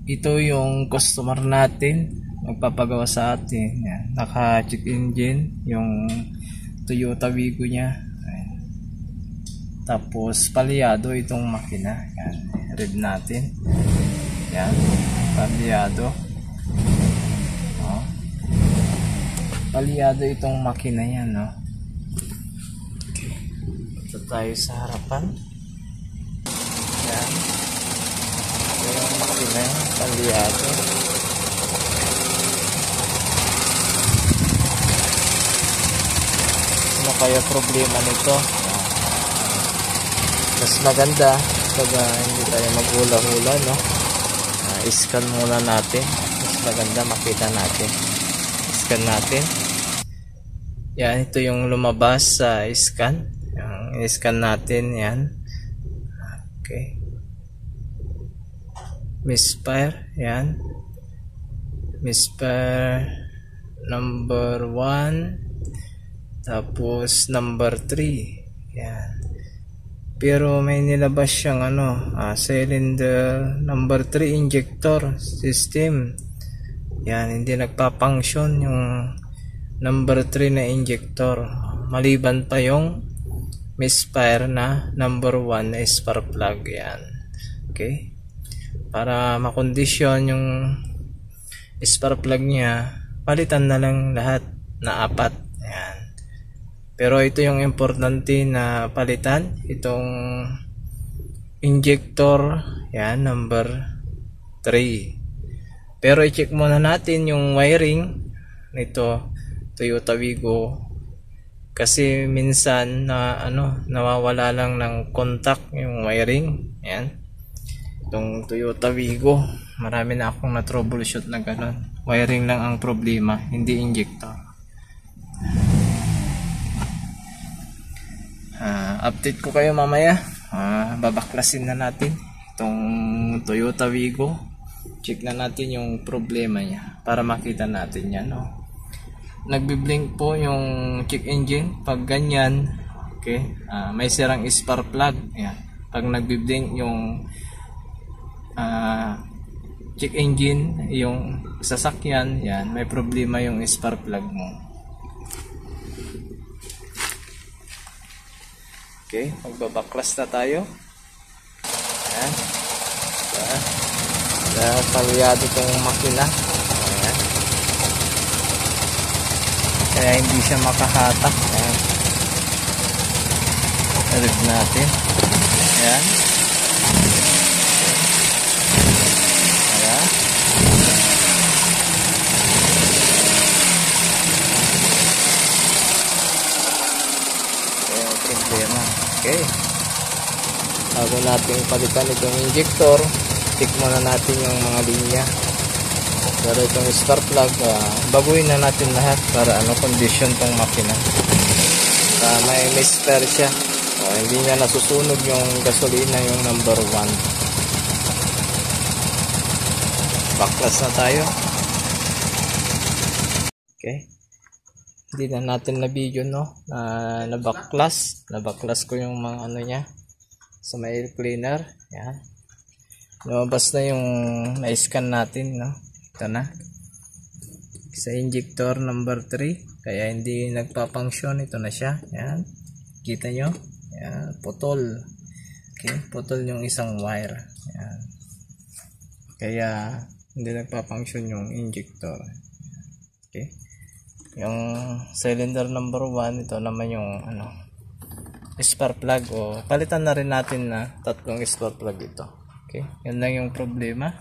ito yung customer natin magpapagawa sa atin. Yan. Naka check engine yung Toyota Wigo niya. Ayan. Tapos palyado itong makina. Yan. Read natin. Yan. Palyado. Oh. Palyado itong makina yan, no. Okay. Ito tayo sa harapan. Yan. Ito yung makina, palyado. Ano kaya problema nito? Mas maganda pag hindi tayo maghula-hula, no? I-scan muna natin. Mas maganda makita natin. Scan natin. Yan, ito yung lumabas sa scan. Yung i-scan natin, yan. Okay. Misfire, yan. Misfire number 1. Tapos number 3. Yan. Pero may nilabas siyang cylinder number 3 injector system. Yan, hindi nagpa-function yung number 3 na injector. Maliban pa yung misfire na number 1 na spark plug. Yan. Okay. Para makondisyon yung spark plug niya, palitan na lang lahat na 4. Yan. Pero ito yung importante na palitan, itong injector, yan, number 3. Pero i-check muna natin yung wiring nito Toyota Wigo, kasi minsan na nawawala lang ng contact yung wiring. Yan. Itong Toyota Wigo, marami na akong na-troubleshoot na gano'n. Wiring lang ang problema, hindi injector. Update ko kayo mamaya. Babaklasin na natin itong Toyota Wigo. Check na natin yung problema niya para makita natin yan, no? Nagbi-blink po yung check engine pag ganyan. Okay. May sirang spark plug. Yan. Pag nagbi-blink yung check engine, yung sasakyan, yan, may problema yung spark plug mo. Okay, magbabaklas na tayo. Ayan. Palyado itong makina. Ayan. Kaya hindi siya makahatak. Ayan. Read natin. Ayan. Ayan. Ayan, problema. Okay. Bago natin palitan itong injector, check muna natin yung mga linya. Pero itong spark plug, baguhin na natin lahat para condition tong makina. May misfire siya. Hindi niya nasusunog yung gasolina, yung number 1. Baklas na tayo. Okay. Hindi na natin na video, no? Nabaklas ko yung mga niya sa may air cleaner. Yan. Lumabas na yung na-scan natin, no? Ito na. Sa injector number 3. Kaya hindi nagpa-function. Ito na siya. Yan. Kita nyo? Yan. Putol. Okay. Putol yung isang wire. Yan. Kaya hindi nagpa-function yung injector. Okay. Yung cylinder number 1, ito naman yung spark plug, o palitan na rin natin na 3 spark plug ito. Okay, yan lang yung problema.